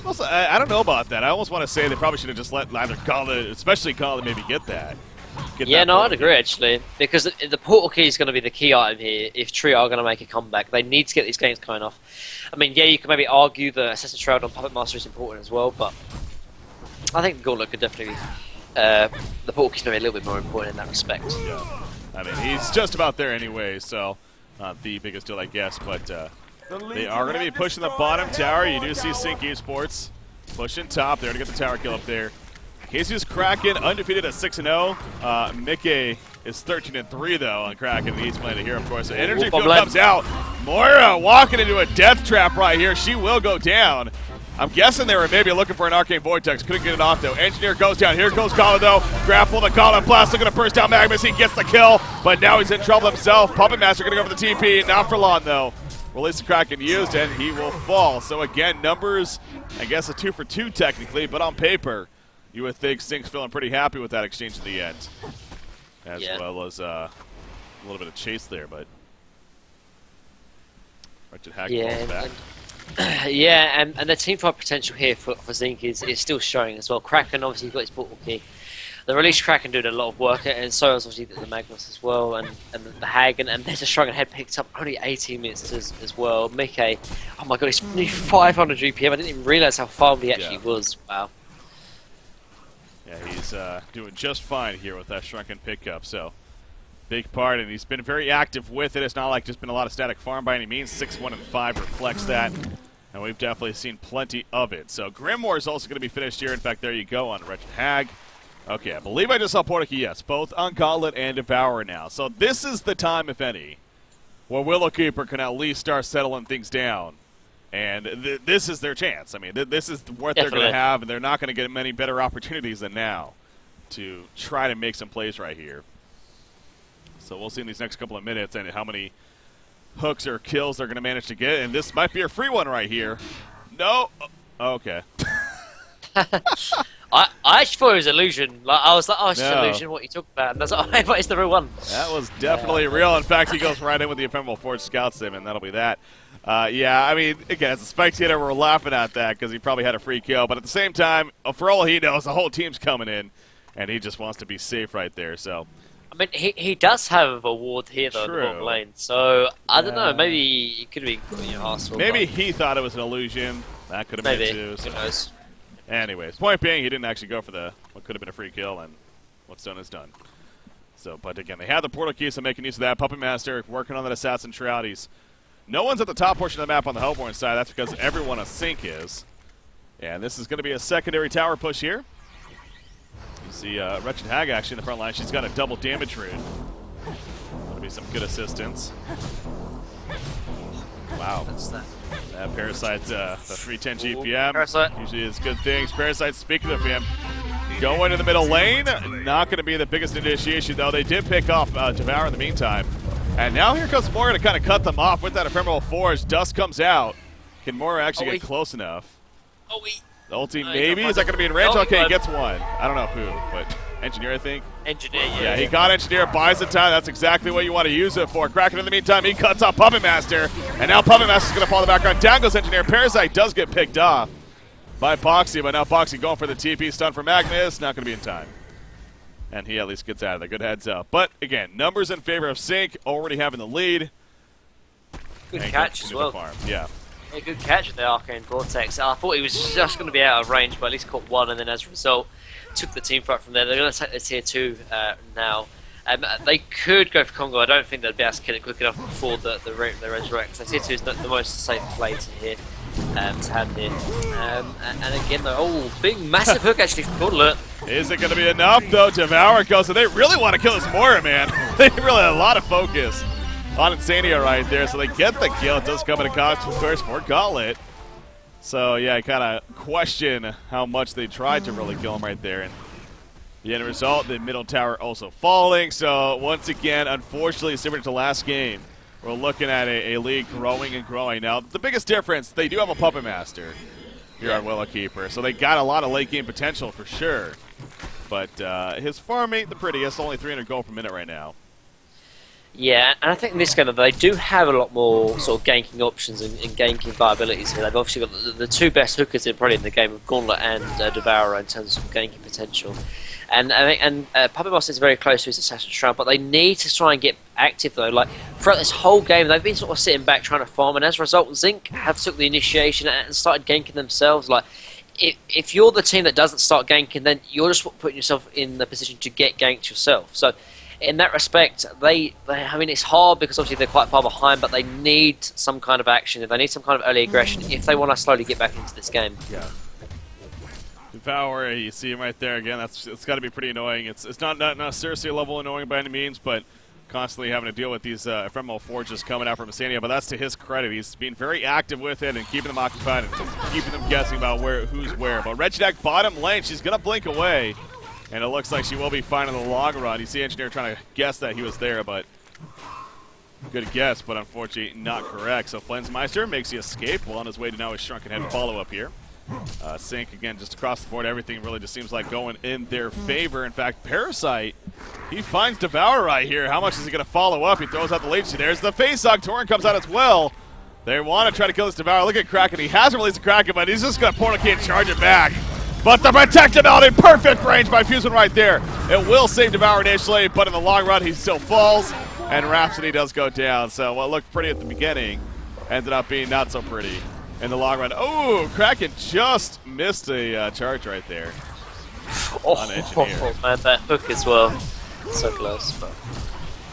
Also, I don't know about that. I almost want to say they probably should have just let either Gauntlet, especially Gauntlet, maybe get that. I'd agree actually, because the portal key is going to be the key item here. If Tree are going to make a comeback, they need to get these games going off. I mean, yeah, you can maybe argue the Assassin Shroud on Puppet Master is important as well, but I think the Gauntlet could definitely the portal key is going to be a little bit more important in that respect. Yeah. I mean, he's just about there anyway, so not the biggest deal, I guess, but they are going to be pushing the bottom tower. You do see Sync Esports pushing top there to get the tower kill up there. Casey's Kraken undefeated at 6-0. Mickey is 13-3 though on Kraken. The East Planet here, of course. So Energy Field comes out. Moira walking into a death trap right here. She will go down. I'm guessing they were maybe looking for an Arcane Vortex. Couldn't get it off, though. Engineer goes down. Here goes Kala, though. Grapple the Kala. Blast looking to burst down Magnus. He gets the kill, but now he's in trouble himself. Puppet Master going to go for the TP. Not for long, though. Release the Kraken used, and he will fall. So, again, numbers, I guess a 2-for-2 technically, but on paper, you would think Sync's feeling pretty happy with that exchange in the end. As well as a little bit of chase there, but Wretched Hack falls back. And the team fight potential here for Zinc is still showing as well. Kraken obviously got his portal key. The release Kraken doing a lot of work, and so has obviously the Magnus as well, and the Hag, and there's a strong head picked up only 18 minutes as well. Mickey, oh my god, he's nearly 500 GPM. I didn't even realise how far he actually was. Wow. Yeah, Yeah, he's doing just fine here with that shrunken pickup, so big part, and he's been very active with it. It's not like just been a lot of static farm by any means. 6-1 and 5 reflects that, and we've definitely seen plenty of it. So Grimoire is also going to be finished here. In fact, there you go on Wretched Hag. Okay, I believe I just saw Portkey, yes, both on Gauntlet and Devourer now. So this is the time, if any, where Willowkeeper can at least start settling things down. And this is their chance. I mean, this is what they're going to have, and they're not going to get many better opportunities than now to try to make some plays right here. So we'll see in these next couple of minutes and how many hooks or kills they're going to manage to get. And this might be a free one right here. No. Okay. I actually thought it was illusion. Like, I was like, oh, it's just illusion. What you talking about? And that's like, but it's the real one. That was definitely real. In fact, he goes right in with the Ephemeral Forge scouts him, and that'll be that. Yeah, I mean, again, as a spectator, we're laughing at that because he probably had a free kill. But at the same time, for all he knows, the whole team's coming in, and he just wants to be safe right there. So, I mean, he does have a ward here, though, in the bottom lane. So, I don't know. Maybe it could be Arsenal. Maybe he thought it was an illusion. That could have been too. So. Who knows? Anyways, point being, he didn't actually go for what could have been a free kill, and what's done is done. So, but again, they have the portal key, so making use of that. Puppet Master working on that Assassin Shroud. No one's at the top portion of the map on the Hellborn side. That's because everyone a Sync is. And this is going to be a secondary tower push here. You see Wretched Hag actually in the front line. She's got a double damage rune. That'll be some good assistance. Wow. What's that? That Parasite, the 310 GPM. Parasite. Usually is good things. Parasite, speaking of him, going in the middle lane. Not going to be the biggest initiation, though. They did pick off Devourer in the meantime. And now here comes Moira to kind of cut them off with that Ephemeral Forge. Dust comes out. Can Moira actually get close enough? Oh, wait. The ulti maybe? Is that going to be in range? Okay, he gets one. I don't know who, but Engineer, I think. Engineer, yeah. He got Engineer, buys the time. That's exactly what you want to use it for. Kraken in the meantime, he cuts off Puppet Master. And now Puppet Master's going to fall in the background. Down goes Engineer. Parasite does get picked off by Boxy, but now Boxy going for the TP stun for Magnus. Not going to be in time. And he at least gets out of there. Good heads up. But again, numbers in favor of Sync, already having the lead. Good catch as well. Yeah. A good catch with the Arcane Vortex. I thought he was just going to be out of range, but at least caught one, and then as a result, took the team fight from there. They're going to take the tier 2 now. They could go for Congo. I don't think they'd be able to kill it quick enough before the resurrect. So tier 2 is the most safe play to hit. To have here. And again, though, big massive hook actually from Gauntlet. Is it going to be enough, though? Devour goes, so they really want to kill this Moira, man. They really have a lot of focus on Insania right there, so they get the kill. It does come at a cost, of course, for Gauntlet. So, yeah, I kind of question how much they tried to really kill him right there. And the end result, the middle tower also falling. So, once again, unfortunately, similar to last game, we're looking at a league growing and growing. Now, the biggest difference, they do have a Puppet Master here on Willowkeeper, so they got a lot of late game potential for sure. But his farm ain't the prettiest, only 300 gold per minute right now. Yeah, and I think in this game they do have a lot more sort of ganking options and ganking viabilities here. They've obviously got the two best hookers probably in the game of Gauntlet and Devourer in terms of ganking potential. And Puppet Master is very close to his Assassin's Shroud, but they need to try and get active though. Like throughout this whole game, they've been sort of sitting back trying to farm, and as a result, Zinc have took the initiation and started ganking themselves. Like if you're the team that doesn't start ganking, then you're just putting yourself in the position to get ganked yourself. So in that respect, I mean, it's hard because obviously they're quite far behind, but they need some kind of action. They need some kind of early aggression if they want to slowly get back into this game. Yeah. Devour, you see him right there again. It's got to be pretty annoying. It's not seriously level annoying by any means, but constantly having to deal with these ephemeral forges coming out from Insania. But that's to his credit. He's being very active with it and keeping them occupied and keeping them guessing about who's where. But Wretched Hag bottom lane, she's gonna blink away. And it looks like she will be fine in the long run. You see Engineer trying to guess that he was there, but good guess, but unfortunately not correct. So Flensmeister makes the escape while on his way to now his Shrunken Head follow-up here. Sync, again, just across the board. Everything really just seems like going in their favor. In fact, Parasite, he finds Devour right here. How much is he going to follow up? He throws out the leech. There's the face-hug. Torrent comes out as well. They want to try to kill this Devour. Look at Kraken. He hasn't released the Kraken, but he's just going to Portal Key and charge it back. But the protective out in perfect range by Fuseman right there. It will save Devour initially, but in the long run, he still falls, and Rhapsody does go down. So what looked pretty at the beginning ended up being not so pretty in the long run. Oh, Kraken just missed a charge right there. on Engineer. Man, that hook as well. So close. But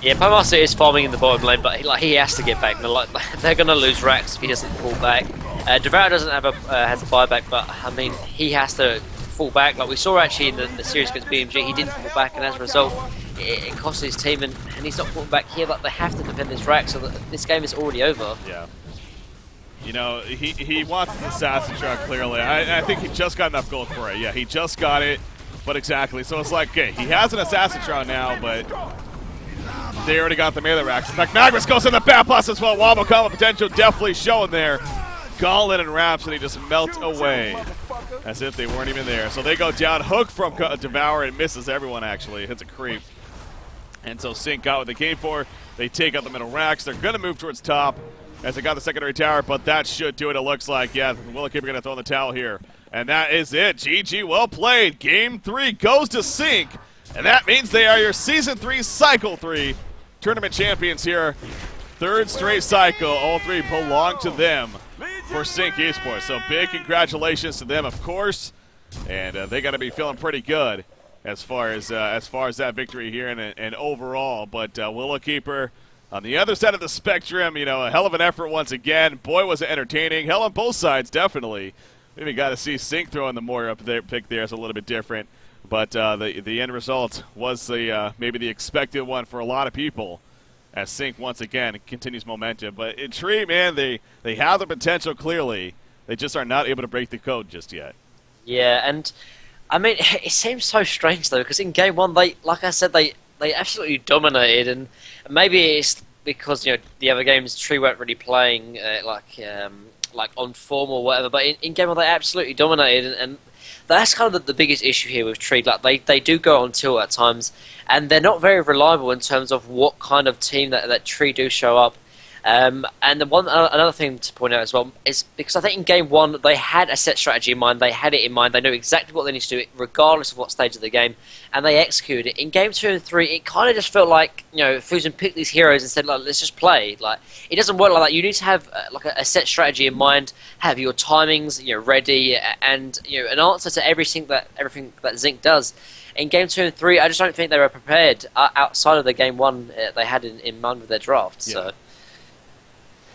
yeah, Pomasa is farming in the bottom lane, but he has to get back. They're gonna lose racks if he doesn't pull back. Devour doesn't have has a buyback, but I mean he has to fall back. Like we saw actually in the series against BMG, he didn't fall back, and as a result, it cost his team. And he's not falling back here. Like they have to defend this rack, so that this game is already over. Yeah. You know, he wants the assassin shot clearly. I think he just got enough gold for it. Yeah, he just got it. But exactly. So it's like, okay, he has an assassin shot now, but they already got the melee racks. In fact, Magnus goes in the bat plus as well. Wombo combo potential definitely showing there. Gauntlet and Rhapsody just melt away as if they weren't even there. So they go down. Hook from Devour and misses everyone, actually. Hits a creep. And so Sync got what they came for. They take out the middle racks. They're going to move towards top as they got the secondary tower, but that should do it, it looks like. Yeah, Willowkeeper going to throw in the towel here. And that is it. GG, well played. Game 3 goes to Sync. And that means they are your Season 3 Cycle 3 tournament champions here. Third straight cycle. All three belong to them for Sync Esports. So big congratulations to them, of course. And they got to be feeling pretty good as far as that victory here and overall. But Willowkeeper on the other side of the spectrum, you know, a hell of an effort once again. Boy, was it entertaining. Hell on both sides, definitely. Maybe got to see Sync throwing the more up there pick there. It's a little bit different. But the end result was maybe the expected one for a lot of people as Sync once again continues momentum. But in Tree, man, they have the potential clearly. They just are not able to break the code just yet. Yeah, and I mean, it seems so strange though, because in game 1, like I said, they absolutely dominated, and maybe it's because, you know, the other games Tree weren't really playing like on form or whatever, but in game 1 they absolutely dominated, and that's kind of the biggest issue here with Tree. Like they do go on tilt at times, and they're not very reliable in terms of what kind of team that Tree do show up. And another thing to point out as well is because I think in game 1 they had a set strategy in mind, they had it in mind, they knew exactly what they need to do regardless of what stage of the game, and they executed it. In game 2 and 3, it kind of just felt like, you know, Fusion picked these heroes and said, like, let's just play. Like, it doesn't work like that. You need to have like a set strategy in mind, have your timings, you know, ready, and, you know, an answer to everything that Zinc does. In game 2 and 3, I just don't think they were prepared outside of the game 1 they had in mind with their draft. Yeah. So.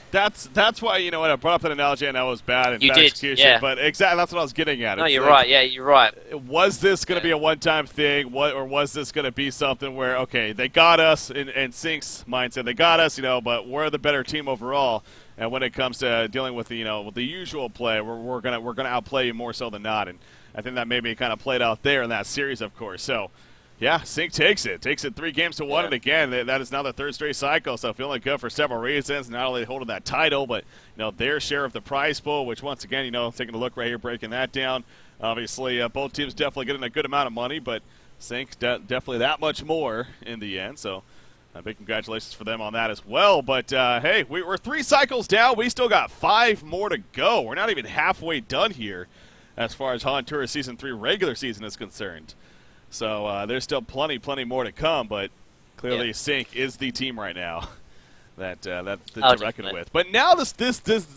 That's why, you know what, I brought up that analogy and that was bad in bad execution, yeah. but exactly that's what I was getting at. No, it's you're like, right. Yeah, you're right. Was this going to be a one-time thing, or was this going to be something where, okay, they got us in Sync's mindset, they got us, you know, but we're the better team overall, and when it comes to dealing with the, you know, with the usual play, we're gonna outplay you more so than not, and I think that maybe kind of played out there in that series, of course. So. Yeah, Sync takes it 3 games to 1, and again, that is now the third straight cycle, so feeling good for several reasons. Not only holding that title, but, you know, their share of the prize pool, which once again, you know, taking a look right here, breaking that down. Obviously, both teams definitely getting a good amount of money, but Sync definitely that much more in the end, so big congratulations for them on that as well. But, hey, we're 3 cycles down. We still got 5 more to go. We're not even halfway done here as far as Hontour Season 3 regular season is concerned. So there's still plenty more to come, but clearly Sync is the team right now to reckon with. But now this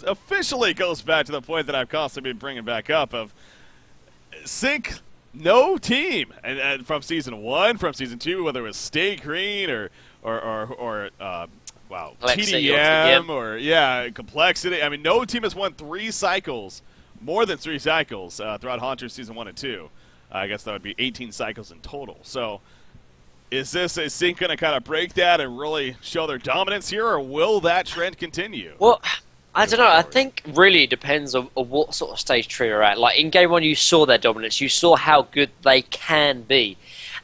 officially goes back to the point that I've constantly been bringing back up of Sync, no team, and from Season 1, from Season 2, whether it was Stay Green or TDM or Complexity. I mean, no team has won 3 cycles, more than 3 cycles throughout Haunter Season 1 and 2. I guess that would be 18 cycles in total. So is Sync going to kind of break that and really show their dominance here, or will that trend continue? Well, I don't know. I think really it depends on what sort of stage Tree are at. Like in game 1, you saw their dominance. You saw how good they can be.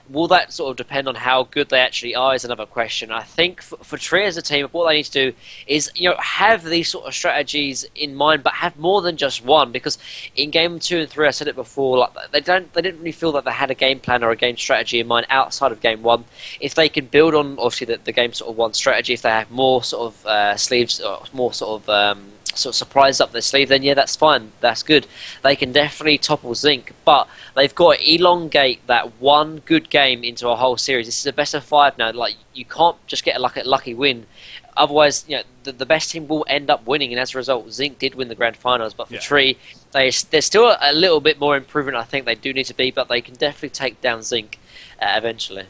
Will that sort of depend on how good they actually are is another question. I think for Tree as a team, what they need to do is, you know, have these sort of strategies in mind, but have more than just one. Because in game 2 and 3, I said it before, like they didn't really feel that they had a game plan or a game strategy in mind outside of game 1. If they can build on obviously the game sort of 1 strategy, if they have more sort of sleeves or more sort of sort of surprise up their sleeve, then yeah, that's fine. That's good. They can definitely topple Zinc, but they've got to elongate that one good game into a whole series. This is a best of 5 now. Like, you can't just get a lucky win. Otherwise, the best team will end up winning, and as a result, Zinc did win the grand finals. But for Tree, there's still a little bit more improvement. I think they do need to be, but they can definitely take down Zinc eventually.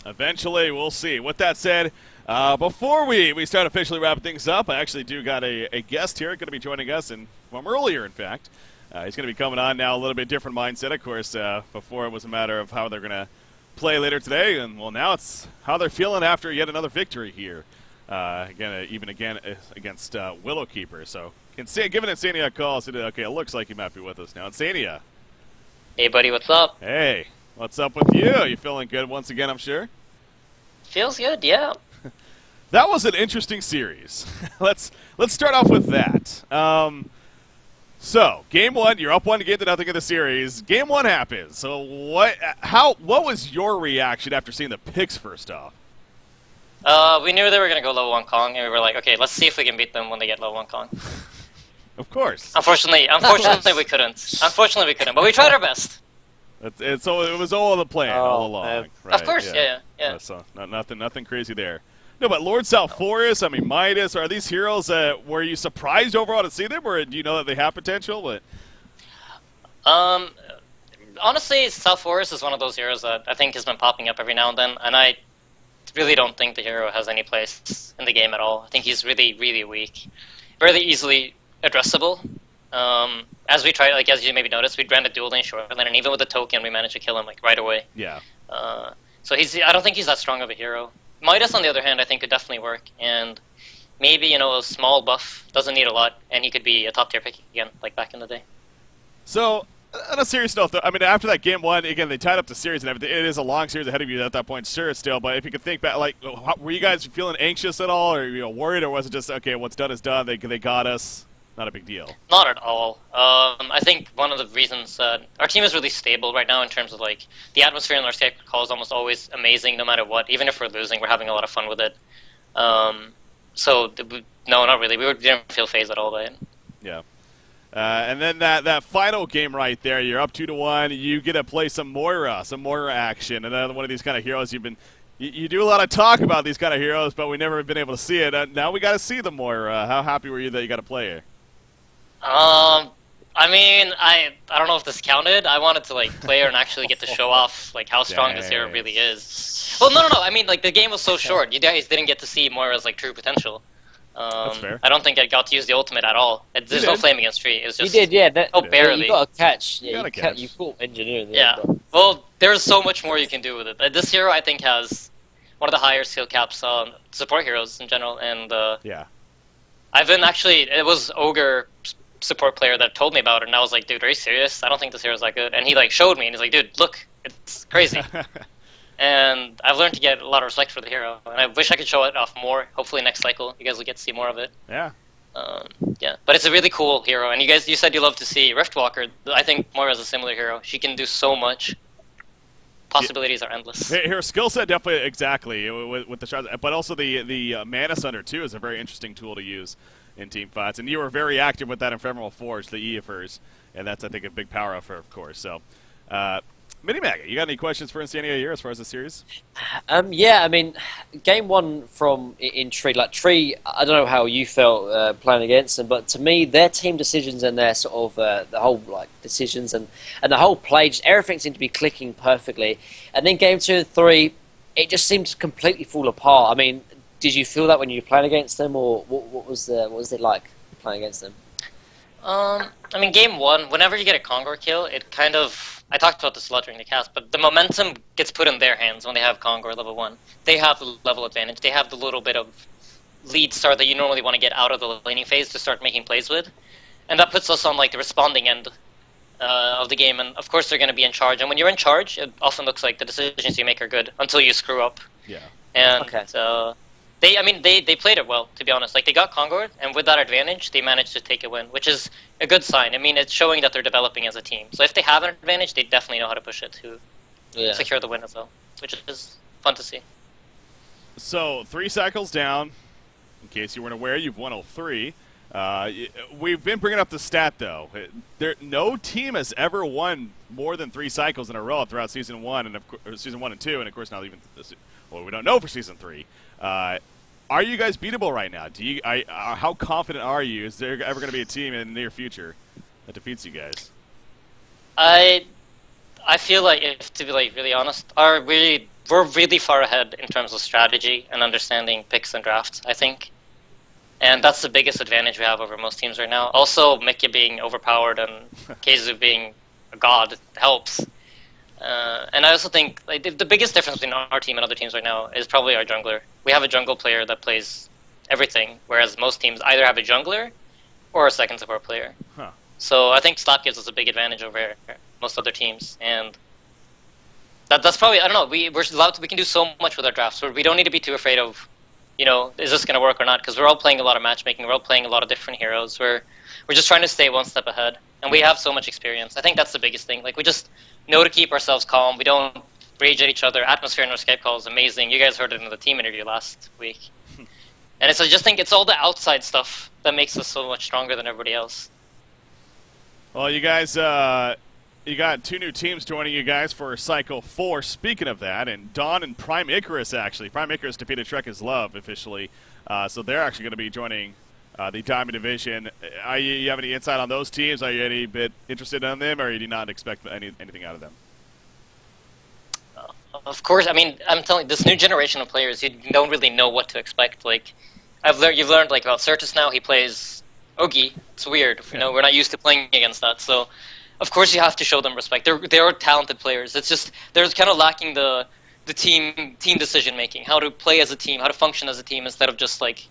Eventually, we'll see. With that said, before we start officially wrapping things up, I actually do got a guest here going to be joining us, and from earlier, in fact. He's going to be coming on now, a little bit different mindset, of course. Before it was a matter of how they're going to play later today, and well, now it's how they're feeling after yet another victory here. Even against Willowkeeper. So, giving Insania a call, said, okay, it looks like he might be with us now. Insania. Hey, buddy, what's up? Hey, what's up with you? You feeling good once again, I'm sure? Feels good, yeah. That was an interesting series. Let's start off with that. So, game 1, you're up 1-0 in the series. Game 1 happens. So, what was your reaction after seeing the picks first off? We knew they were going to go level 1 Kong, and we were like, okay, let's see if we can beat them when they get level 1 Kong. Of course. Unfortunately, we couldn't. Unfortunately, we couldn't, but we tried our best. It was all the plan all along. Right, of course, yeah. So, nothing crazy there. No, but Lord South Forest, I mean, Midas, are these heroes were you surprised overall to see them, or do you know that they have potential? But honestly, South Forest is one of those heroes that I think has been popping up every now and then, and I really don't think the hero has any place in the game at all. I think he's really, really weak. Very easily addressable. As we tried, as you maybe noticed, we ran a dual lane short lane, and even with the token, we managed to kill him right away. Yeah. So I don't think he's that strong of a hero. Midas, on the other hand, I think could definitely work, and maybe a small buff doesn't need a lot, and he could be a top tier pick again, like back in the day. So, on a serious note, though, I mean, after that game 1, again, they tied up the series and everything. It is a long series ahead of you at that point, sure, still. But if you could think back, were you guys feeling anxious at all, or worried, or was it just okay? What's done is done. They got us. Not a big deal. Not at all. I think one of the reasons our team is really stable right now in terms of the atmosphere in our Skype call is almost always amazing, no matter what. Even if we're losing, we're having a lot of fun with it. No, not really. We didn't feel phased at all by it. Yeah. And then that final game right there, you're up 2-1. You get to play some Moira action. Another one of these kind of heroes you do a lot of talk about these kind of heroes, but we never have been able to see it. Now we got to see the Moira. How happy were you that you got to play her? I mean, I don't know if this counted. I wanted to play her and actually get to show off how strong this hero really is. Well, no. I mean, the game was so short. You guys didn't get to see Moira's true potential. That's fair. I don't think I got to use the ultimate at all. There's no flame against Tree. It was just you did, yeah. barely. You got a catch. Yeah, you caught engineer. Yeah. Well, there's so much more you can do with it. This hero, I think, has one of the higher skill caps on support heroes in general, and yeah. It was Ogre support player that told me about it, and I was like, dude, are you serious? I don't think this hero's that good. And he showed me, and he's like, dude, look, it's crazy. And I've learned to get a lot of respect for the hero, and I wish I could show it off more. Hopefully next cycle you guys will get to see more of it. Yeah. But it's a really cool hero, and you said you love to see Riftwalker. I think Moira's a similar hero. She can do so much. Possibilities are endless. Her skill set definitely exactly with the shots, but also the Mana Sunder too is a very interesting tool to use in team fights, and you were very active with that Ephemeral Forge, the E of hers, and that's I think a big power of her, of course. So, Mini Maggot, you got any questions for Insania here as far as the series? Yeah, I mean, game 1 in Tree, Tree, I don't know how you felt playing against them, but to me, their team decisions and their sort of the whole decisions and the whole play, just everything seemed to be clicking perfectly. And then game 2 and 3, it just seemed to completely fall apart. I mean, did you feel that when you were playing against them, or what was it like playing against them? I mean, game 1, whenever you get a Kongor kill, it kind of... I talked about this a lot during the cast, but the momentum gets put in their hands when they have Kongor level 1. They have the level advantage. They have the little bit of lead start that you normally want to get out of the laning phase to start making plays with. And that puts us on the responding end of the game, and of course they're going to be in charge. And when you're in charge, it often looks like the decisions you make are good until you screw up. Yeah. And they played it well, to be honest. They got Kongor, and with that advantage, they managed to take a win, which is a good sign. I mean, it's showing that they're developing as a team. So if they have an advantage, they definitely know how to push it to secure the win as well, which is fun to see. So 3 cycles down. In case you weren't aware, you've won all 3. We've been bringing up the stat, though. No team has ever won more than 3 cycles in a row throughout Season 1 and Season 1 and 2, and of course not even well, we don't know for Season 3. Are you guys beatable right now? How confident are you? Is there ever going to be a team in the near future that defeats you guys? I feel like, if to be like really honest, we're really far ahead in terms of strategy and understanding picks and drafts, I think. And that's the biggest advantage we have over most teams right now. Also, Mickey being overpowered and Keizu being a god helps. And I also think the biggest difference between our team and other teams right now is probably our jungler. We have a jungle player that plays everything, whereas most teams either have a jungler or a second support player. Huh. So I think Slap gives us a big advantage over most other teams, and that's probably, I don't know, we can do so much with our drafts. We don't need to be too afraid of, is this going to work or not? Because we're all playing a lot of matchmaking. We're all playing a lot of different heroes. We're just trying to stay one step ahead, and we have so much experience. I think that's the biggest thing. Like, we just know to keep ourselves calm. We don't rage at each other. Atmosphere in our Skype call is amazing. You guys heard it in the team interview last week. And I just think it's all the outside stuff that makes us so much stronger than everybody else. Well, you guys, you got 2 new teams joining you guys for Cycle 4. Speaking of that, and Dawn and Prime Icarus, actually. Prime Icarus defeated Trek is Love officially. So they're actually going to be joining the Diamond Division. You have any insight on those teams? Are you any bit interested in them, or do you not expect anything out of them? Of course, I mean, I'm telling you, this new generation of players, you don't really know what to expect. Like, you've learned like about Certus now. He plays Ogi. It's weird. We're not used to playing against that. So, of course, you have to show them respect. They're talented players. It's just they're kind of lacking the team decision making, how to play as a team, how to function as a team instead of just like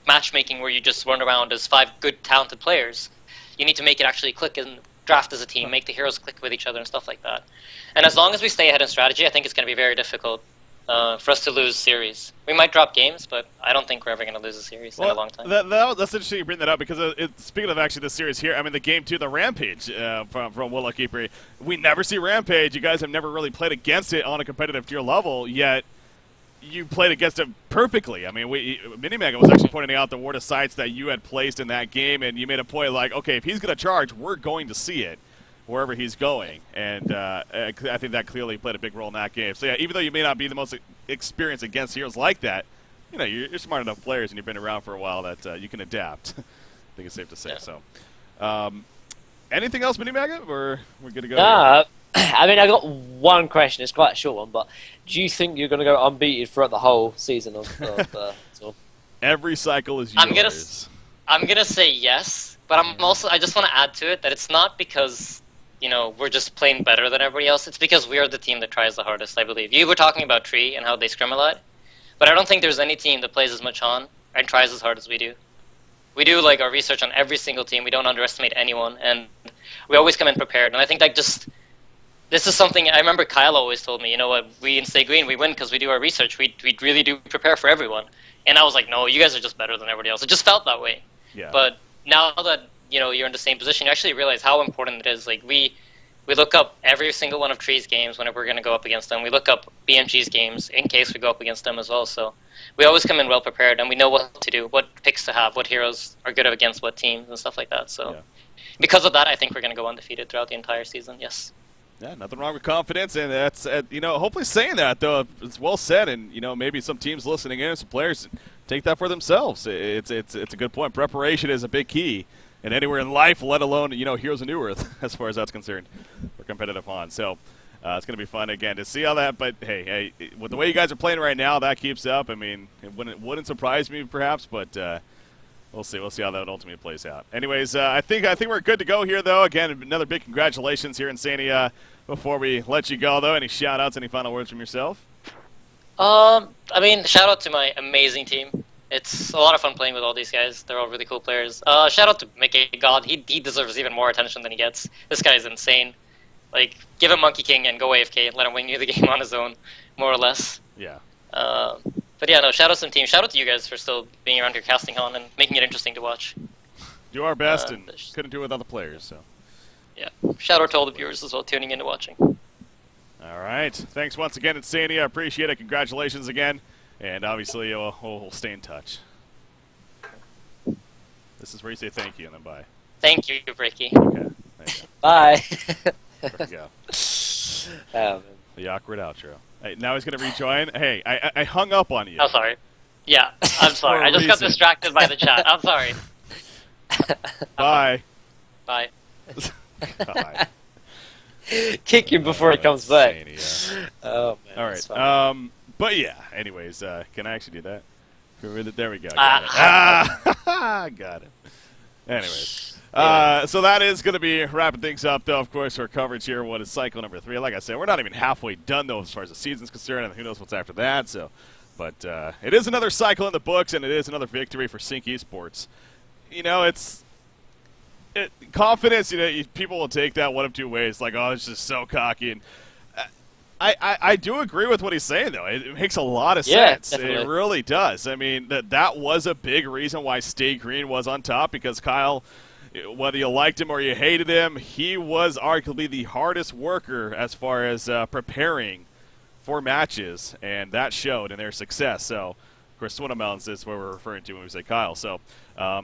matchmaking where you just run around as 5 good talented players. You need to make it actually click and draft as a team, make the heroes click with each other and stuff like that. And as long as we stay ahead in strategy, I think it's going to be very difficult for us to lose series. We might drop games, but I don't think we're ever going to lose a series in a long time. That's interesting you bring that up, because speaking of actually the series here, I mean, the game 2, the Rampage from Willow Keeper, we never see Rampage. You guys have never really played against it on a competitive tier level, yet you played against it perfectly. I mean, Minimega was actually pointing out the ward of sights that you had placed in that game, and you made a point like, okay, if he's going to charge, we're going to see it wherever he's going. And I think that clearly played a big role in that game. So, yeah, even though you may not be the most experienced against heroes like that, you're smart enough players and you've been around for a while that you can adapt. I think it's safe to say. Yeah. So, anything else, Minimega, or we're good to go? I mean, I got one question. It's quite a short one, but do you think you're going to go unbeaten throughout the whole season of tour? Every cycle is yours. I'm gonna say yes, but I just want to add to it that it's not because we're just playing better than everybody else. It's because we are the team that tries the hardest, I believe. You were talking about Tree and how they scrim a lot, but I don't think there's any team that plays as much on and tries as hard as we do. We do like our research on every single team. We don't underestimate anyone, and we always come in prepared. And I think that this is something I remember Kyle always told me, we in Stay Green, we win because we do our research. We really do prepare for everyone. And I was like, no, you guys are just better than everybody else. It just felt that way. Yeah. But now that, you're in the same position, you actually realize how important it is. Like, we look up every single one of Tree's games whenever we're going to go up against them. We look up BMG's games in case we go up against them as well. So we always come in well prepared, and we know what to do, what picks to have, what heroes are good against what teams and stuff like that. So because of that, I think we're going to go undefeated throughout the entire season, yes. Yeah, nothing wrong with confidence, and that's hopefully saying that though it's well said, and maybe some teams listening in, some players take that for themselves. It's a good point. Preparation is a big key, and anywhere in life, let alone Heroes of New Earth, as far as that's concerned, for competitive on. So it's going to be fun again to see all that. But hey, with the way you guys are playing right now, that keeps up. I mean, it wouldn't surprise me perhaps, but. We'll see. We'll see how that ultimately plays out. Anyways, I think we're good to go here, though. Again, another big congratulations here in Sania. Before we let you go, though, any shout-outs, any final words from yourself? I mean, shout-out to my amazing team. It's a lot of fun playing with all these guys. They're all really cool players. Shout-out to Mickey God. He deserves even more attention than he gets. This guy is insane. Like, give him Monkey King and go AFK and let him win you the game on his own, more or less. Yeah. But yeah, no, shout out to the team. Shout out to you guys for still being around here casting on and making it interesting to watch. Do our best and couldn't do it without the players, so. Yeah. Shout out to all the viewers as well tuning in and watching. All right. Thanks once again, Insania. I appreciate it. Congratulations again. And obviously, we'll stay in touch. This is where you say thank you and then bye. Thank you, Ricky. Okay. There you go. Bye. There you go. Oh, man. The awkward outro. Hey, now he's going to rejoin. Hey, I hung up on you. I'm sorry. Yeah, I'm sorry. I just got distracted by the chat. I'm sorry. Bye. Bye. God. Kick him before he comes back. Insane, yeah. Oh, man. All that's right. fine. But yeah. Anyways, can I actually do that? There we go. Got it. Got it. Anyways. So that is going to be wrapping things up, though, of course, our coverage here. What is cycle number 3? Like I said, we're not even halfway done, though, as far as the season's concerned, and who knows what's after that. So, but it is another cycle in the books, and it is another victory for Sync Esports. You know, confidence, you know, people will take that one of two ways, like, oh, it's just so cocky. And I do agree with what he's saying, though. It makes a lot of sense. Definitely. It really does. I mean, that was a big reason why Stay Green was on top, because Kyle, whether you liked him or you hated him, he was arguably the hardest worker as far as preparing for matches, and that showed in their success. So, of course, Swinham Mountains is what we're referring to when we say Kyle. So,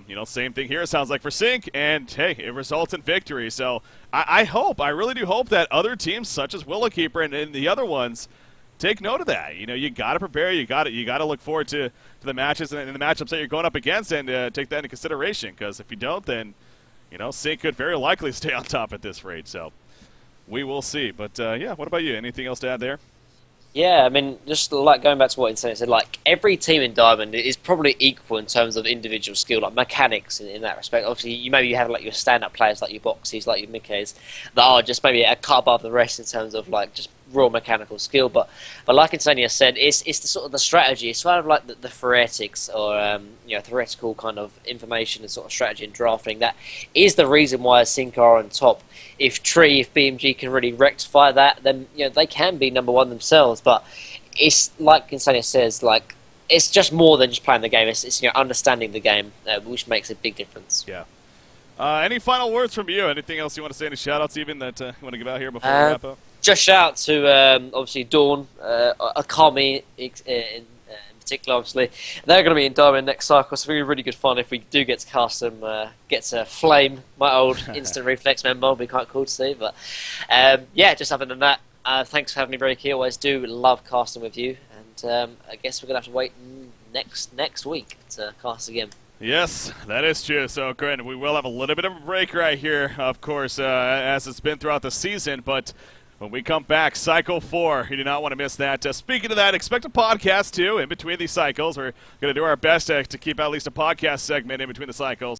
you know, same thing here, it sounds like, for Sync, and, hey, it results in victory. So, I really do hope that other teams, such as Willowkeeper and the other ones, take note of that. You know, you got to prepare, you got to look forward to the matches and the matchups that you're going up against, and take that into consideration, because if you don't, then, you know, Sync could very likely stay on top at this rate. So, we will see. But, yeah, what about you? Anything else to add there? Yeah, I mean, just like going back to what Insane said, like every team in Diamond is probably equal in terms of individual skill, like mechanics in that respect. Obviously, you have like your stand-up players, like your Boxies, like your Mickeys, that are just maybe a cut above the rest in terms of like just raw mechanical skill. But like Insania said, it's the sort of the strategy. It's kind of like the theoretics or you know, theoretical kind of information and sort of strategy and drafting. That is the reason why Sync are on top. If BMG can really rectify that, then you know they can be number one themselves. But it's like Insania says, like it's just more than just playing the game. It's you know, understanding the game, which makes a big difference. Yeah. Any final words from you? Anything else you want to say? Any shout-outs even that you want to give out here before we wrap up? Just shout out to obviously Dawn, Akami in particular. Obviously, they're going to be in Diamond next cycle, so it'll be really good fun if we do get to cast them. Get to flame my old instant reflex member. It'll be quite cool to see. But yeah, just other than that, thanks for having me, Breaky. Always do love casting with you, and I guess we're going to have to wait next week to cast again. Yes, that is true. So, granted, we will have a little bit of a break right here, of course, as it's been throughout the season, but when we come back, Cycle 4, you do not want to miss that. Speaking of that, expect a podcast, too, in between these cycles. We're going to do our best to keep at least a podcast segment in between the cycles.